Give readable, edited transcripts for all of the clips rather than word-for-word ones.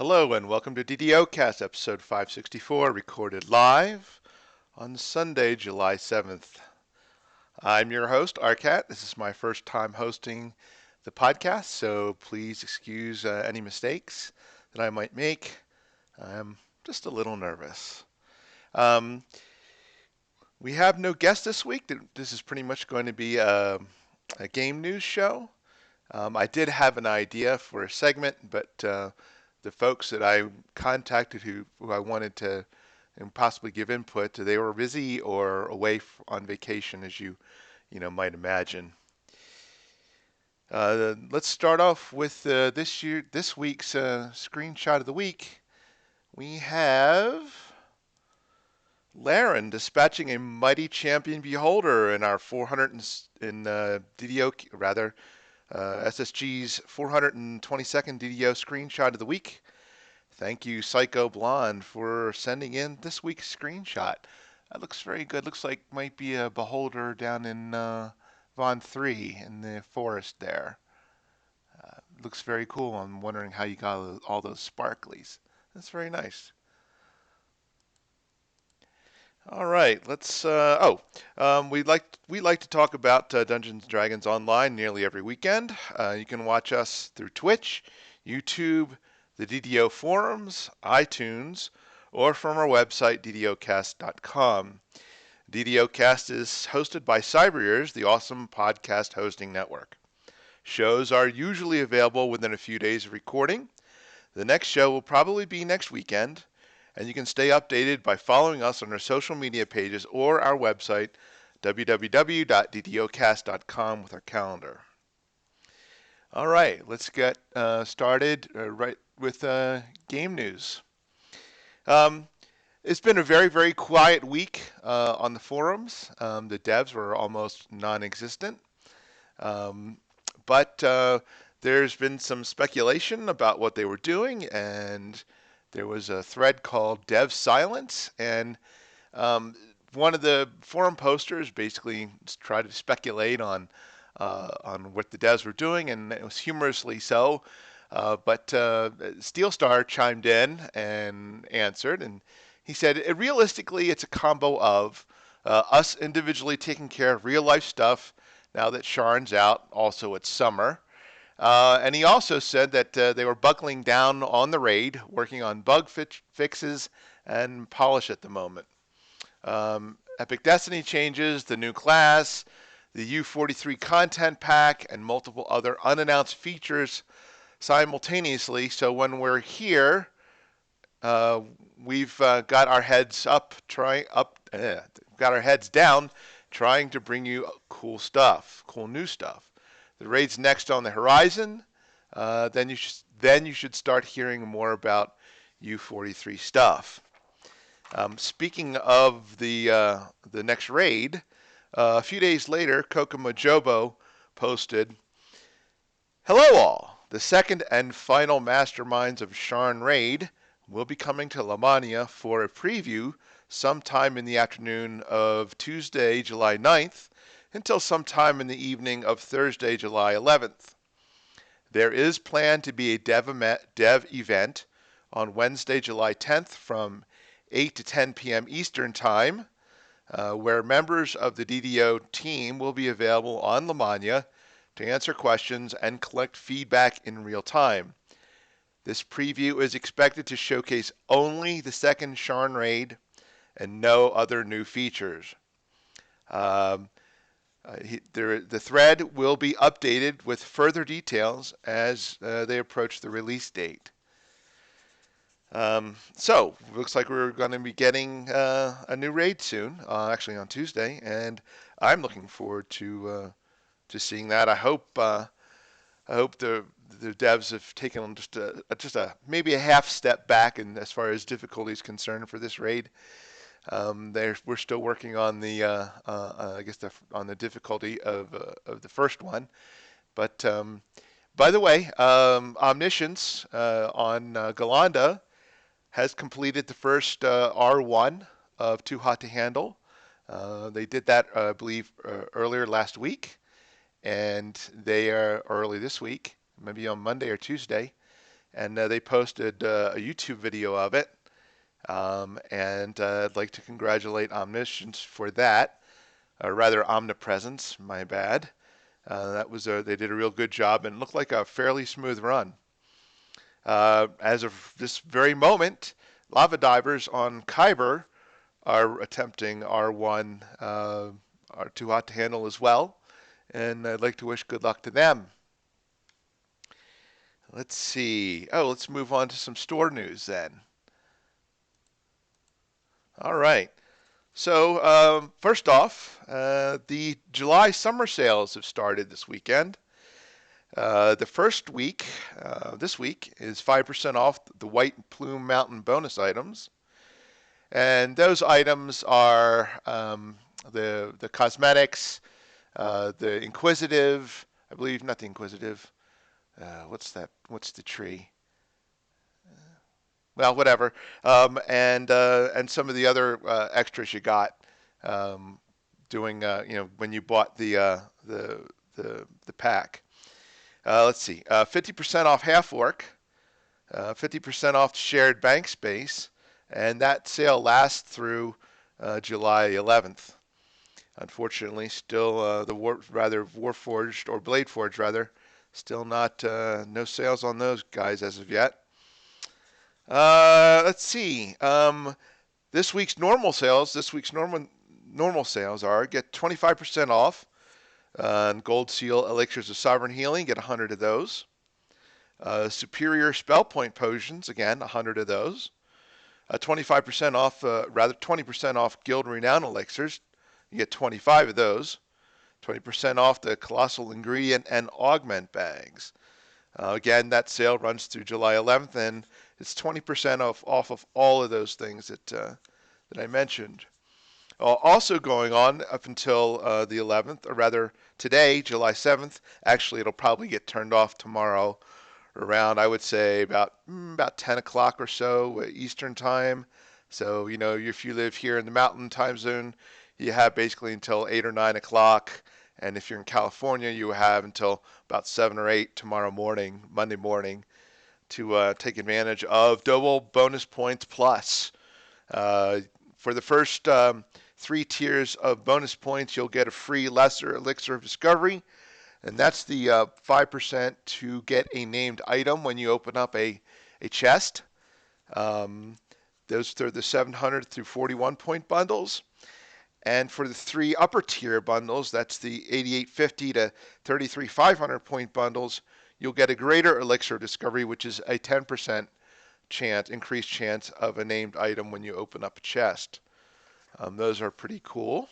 Hello and welcome to DDOCast episode 564, recorded live on Sunday, July 7th. I'm your host, Arkat. This is my first time hosting the podcast, so please excuse any mistakes that I might make. I'm just a little nervous. Um, we have no guest this week. This is pretty much going to be a game news show. I did have an idea for a segment, but the folks that I contacted who I wanted to and possibly give input, they were busy or away on vacation, as you might imagine. Let's start off with this week's screenshot of the week. We have Laren dispatching a mighty champion beholder in our 400 in DDO rather SSG's 422nd DDO screenshot of the week. Thank you, Psycho Blonde, for sending in this week's screenshot. That looks very good. Looks like might be a beholder down in Von 3 in the forest there. Looks very cool. I'm wondering how you got all those sparklies. That's very nice. All right, let's. We like to talk about Dungeons and Dragons online nearly every weekend. You can watch us through Twitch, YouTube, the DDO forums, iTunes, or from our website DDOcast.com. DDOcast is hosted by Cyberears, the awesome podcast hosting network. Shows are usually available within a few days of recording. The next show will probably be next weekend. And you can stay updated by following us on our social media pages or our website, www.ddocast.com, with our calendar. All right, let's get started right with game news. It's been a very, very quiet week on the forums. The devs were almost non-existent. But there's been some speculation about what they were doing, and there was a thread called Dev Silence, and one of the forum posters basically tried to speculate on what the devs were doing, and it was humorously so. But Steelstar chimed in and answered, and he said, realistically, it's a combo of us individually taking care of real life stuff now that Sharn's out. Also, it's summer. And he also said that they were buckling down on the raid, working on bug fixes and polish at the moment. Epic Destiny changes, the new class, the U43 content pack, and multiple other unannounced features simultaneously. So when we're here, we've got our heads got our heads down, trying to bring you cool stuff, cool new stuff. The raid's next on the horizon. Then you should start hearing more about U43 stuff. Speaking of the next raid, a few days later, Kokomo Jobo posted, "Hello all! The second and final Masterminds of Sharn raid will be coming to Lamania for a preview sometime in the afternoon of Tuesday, July 9th, until sometime in the evening of Thursday, July 11th. There is planned to be a dev event on Wednesday, July 10th from 8 to 10 p.m. Eastern Time, where members of the DDO team will be available on Lamania to answer questions and collect feedback in real time. This preview is expected to showcase only the second Sharn raid and no other new features. The thread will be updated with further details as they approach the release date." So, looks like we're going to be getting a new raid soon, actually on Tuesday, and I'm looking forward to seeing that. I hope the devs have taken just a maybe a half step back in as far as difficulty is concerned for this raid. We're still working on the on the difficulty of the first one, but by the way, Omniscience on Galanda has completed the first R1 of Too Hot to Handle. They did that, I believe, earlier last week, and they are early this week, maybe on Monday or Tuesday, and they posted a YouTube video of it. And I'd like to congratulate Omniscience for that, or rather Omnipresence, my bad. They did a real good job and it looked like a fairly smooth run. As of this very moment, lava divers on Kyber are attempting R1, are too hot to handle as well, and I'd like to wish good luck to them. Let's see. Oh, let's move on to some store news then. All right. So first off, the July summer sales have started this weekend. The first week, this week, is 5% off the White Plume Mountain bonus items. And those items are the cosmetics, the Inquisitive, I believe, not the Inquisitive. What's that? What's the tree? Well, whatever. And some of the other extras you got doing, when you bought the pack. Let's see. 50% off half orc, 50% off shared bank space, and that sale lasts through July 11th. Unfortunately, still the Warforged or Bladeforged rather, still not no sales on those guys as of yet. Let's see. This week's normal sales. This week's normal sales are get 25% off on Gold Seal Elixirs of Sovereign Healing. Get 100 of those. Superior Spell Point Potions. Again, 100 of those. 25% off. 20% off Guild Renown Elixirs. You get 25 of those. 20% off the Colossal Ingredient and Augment Bags. Again, that sale runs through July 11th, and it's 20% off of all of those things that I mentioned. Also going on up until the 11th, or rather today, July 7th. Actually, it'll probably get turned off tomorrow around, I would say, about 10 o'clock or so Eastern time. So, if you live here in the Mountain Time Zone, you have basically until 8 or 9 o'clock. And if you're in California, you have until about 7 or 8 tomorrow morning, Monday morning, to take advantage of double bonus points plus. For the first 3 tiers of bonus points, you'll get a free Lesser Elixir of Discovery. And that's the 5% to get a named item when you open up a chest. Those are the 700 through 41 point bundles. And for the 3 upper tier bundles, that's the 8850 to 33500 point bundles, you'll get a greater Elixir Discovery, which is a 10% increased chance of a named item when you open up a chest. Those are pretty cool.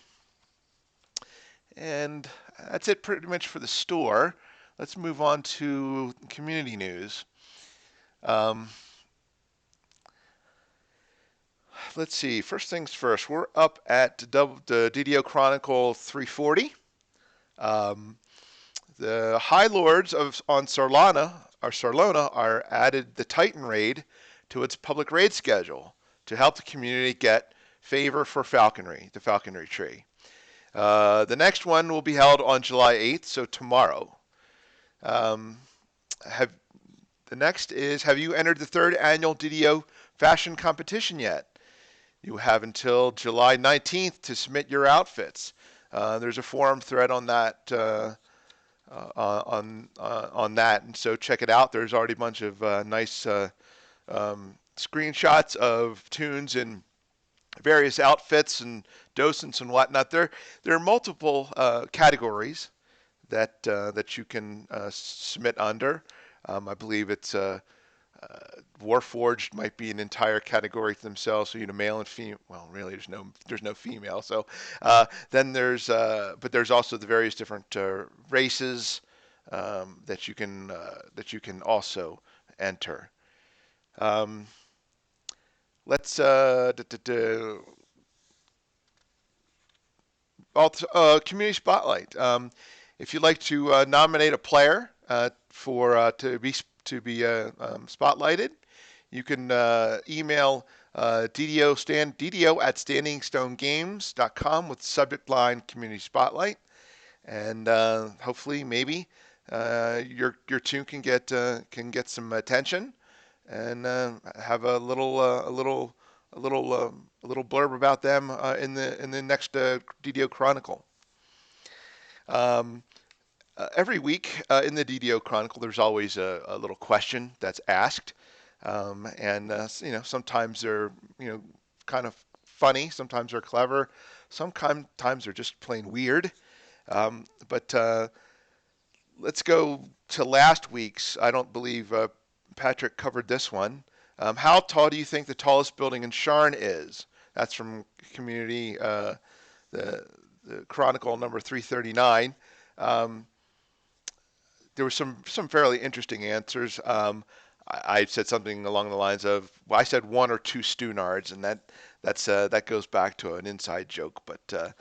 And that's it pretty much for the store. Let's move on to community news. Let's see. First things first. We're up at the DDO Chronicle 340. The High Lords on Sarlona are added the Titan raid to its public raid schedule to help the community get favor for falconry, the falconry tree. The next one will be held on July 8th, so tomorrow. The next is, have you entered the 3rd annual DDO fashion competition yet? You have until July 19th to submit your outfits. There's a forum thread on that, on that, and so check it out. There's already a bunch of nice screenshots of tunes in various outfits and docents and whatnot. There are multiple categories that you can submit under. I believe it's Warforged might be an entire category to themselves. So male and female. Well, really, there's no female. So then but there's also the various different races that you can also enter. Let's community spotlight. If you'd like to nominate a player to be spotlighted, you can email DDO at standingstonegames.com with subject line community spotlight, and hopefully maybe your tune can get some attention. and have a little blurb about them in the next DDO Chronicle. Um, every week in the DDO Chronicle, there's always a little question that's asked, and you know, sometimes they're, you know, kind of funny, sometimes they're clever, sometimes they're just plain weird. But let's go to last week's. I don't believe Patrick covered this one. How tall do you think the tallest building in Sharn is? That's from Community, the, the Chronicle number 339. Um, there were some fairly interesting answers. I said something along the lines of, well, I said one or two Stunards, and that goes back to an inside joke. But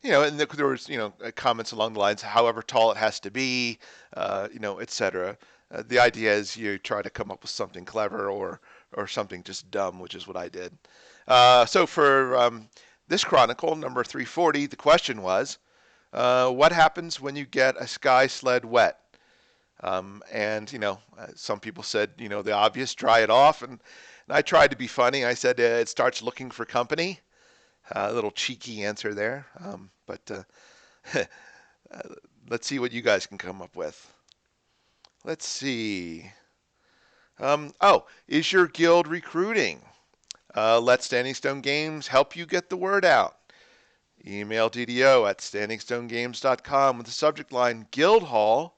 you know, and there was, you know, comments along the lines, however tall it has to be, you know, etc. The idea is you try to come up with something clever or something just dumb, which is what I did. So for this Chronicle number 340, the question was, what happens when you get a sky sled wet? And you know, some people said, you know, the obvious, dry it off, and I tried to be funny. I said it starts looking for company. A little cheeky answer there, but let's see what you guys can come up with. Let's see. Oh, is your guild recruiting? Let Standing Stone Games help you get the word out. Email DDO at standingstonegames.com with the subject line Guild Hall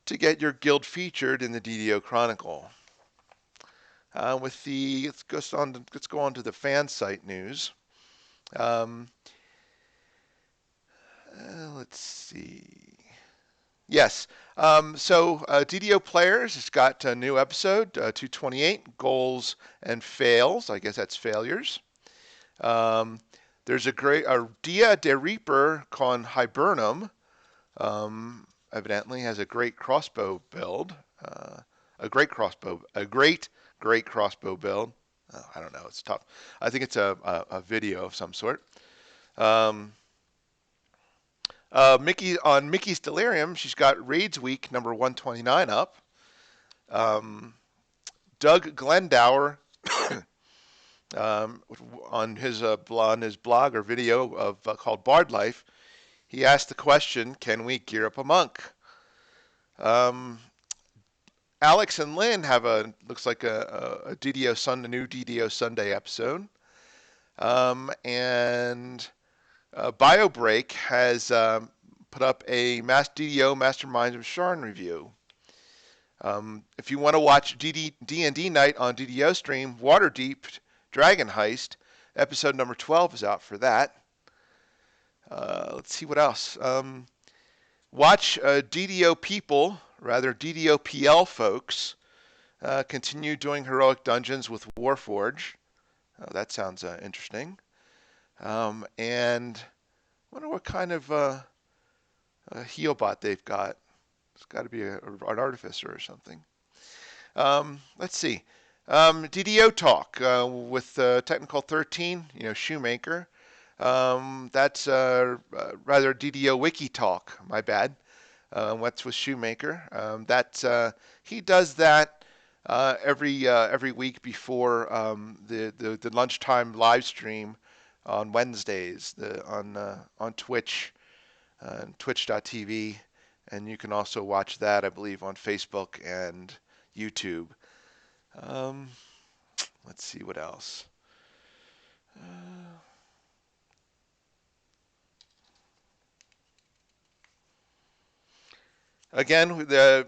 to get your guild featured in the DDO Chronicle. Let's go on to the fan site news. Um, let's see. Yes. DDO Players has got a new episode, 228, Goals and Fails. I guess that's failures. There's a Dia de Reaper con Hibernum. Evidently has a great crossbow build. Great crossbow build. I don't know. It's tough. I think it's a video of some sort. Um, Mickey's Delirium, she's got Raids Week number 129 up. Doug Glendower on his blog or video of called Bard Life, he asked the question, "Can we gear up a monk?" Um, Alex and Lynn have looks like a new DDO Sunday episode, and BioBreak has put up a DDO Masterminds of Sharn review. If you want to watch D&D Night on DDO Stream, Waterdeep Dragon Heist, episode number 12 is out for that. Let's see what else. Watch DDO PL folks, continue doing heroic dungeons with Warforge. Oh, that sounds interesting. And I wonder what kind of heal bot they've got. It's got to be an artificer or something. Let's see. DDO Talk with Technical 13, you know, Shoemaker. That's rather DDO Wiki Talk, my bad. What's with Shoemaker? He does that every week before the lunchtime live stream on Wednesdays on Twitch, twitch.tv, and you can also watch that, I believe, on Facebook and YouTube. Um, let's see what else. Again, the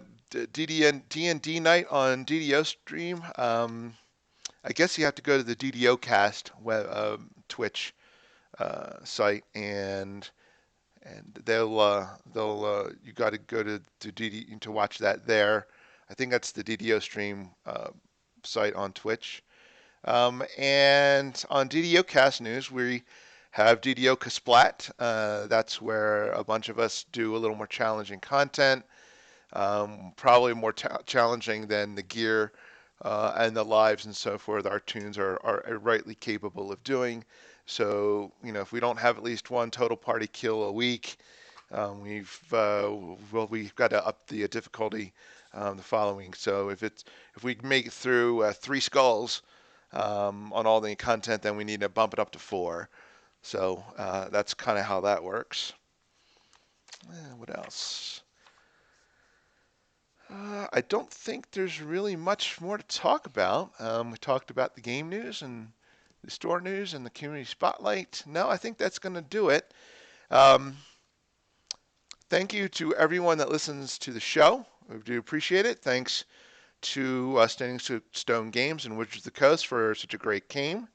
D&D night on DDO stream. I guess you have to go to the DDOcast Twitch site, and they'll you got to go to DD to watch that there. I think that's the DDO stream site on Twitch. And on DDOcast news, we have DDO Kasplat. That's where a bunch of us do a little more challenging content. Probably more challenging than the gear and the lives and so forth our tunes are rightly capable of doing. So, you know, if we don't have at least one total party kill a week, We've got to up the difficulty the following. So if we make it through 3 skulls on all the content, then we need to bump it up to 4. So that's kind of how that works. What else? I don't think there's really much more to talk about. We talked about the game news and the store news and the community spotlight. No, I think that's going to do it. Um, Thank you to everyone that listens to the show. We do appreciate it. Thanks to Standing Stone Games and Wizards of the Coast for such a great game.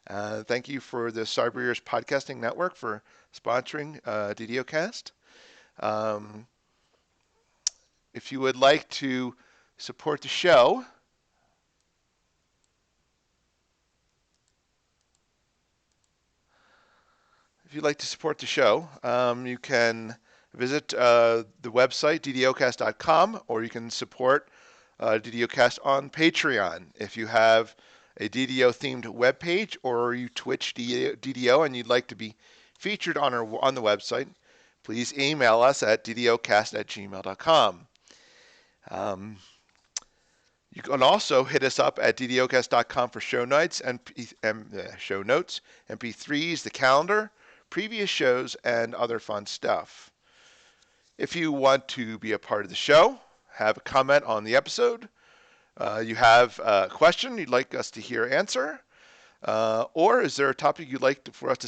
Thank you for the Cyber Years Podcasting Network for sponsoring DDOCast. Um, if you would like to support the show, you can visit the website, ddocast.com, or you can support DDOcast on Patreon. If you have a DDO-themed webpage or you Twitch DDO and you'd like to be featured on the website, please email us at ddocast@gmail.com. You can also hit us up at ddocast.com for show notes, MP3s, the calendar, previous shows, and other fun stuff. If you want to be a part of the show, have a comment on the episode, you have a question you'd like us to hear answer, or is there a topic you'd like for us to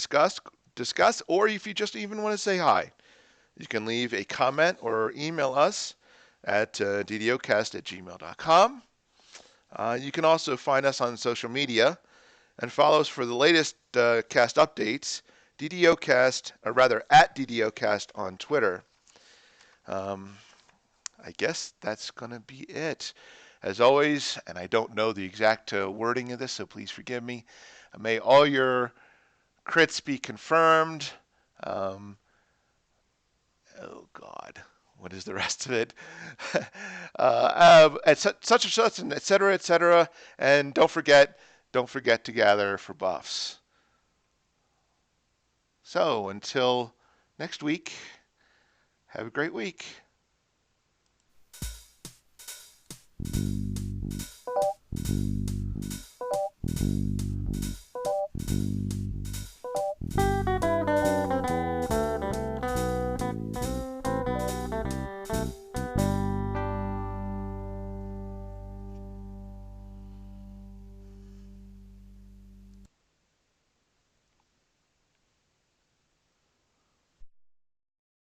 discuss, or if you just even want to say hi, you can leave a comment or email us at ddocast@gmail.com. You can also find us on social media and follow us for the latest cast updates, DDOcast, or rather at DDOcast on Twitter. I guess that's going to be it. As always, and I don't know the exact wording of this, so please forgive me, may all your crits be confirmed. Oh, God. What is the rest of it? At such and such, and et cetera, et cetera. And don't forget to gather for buffs. So until next week, have a great week.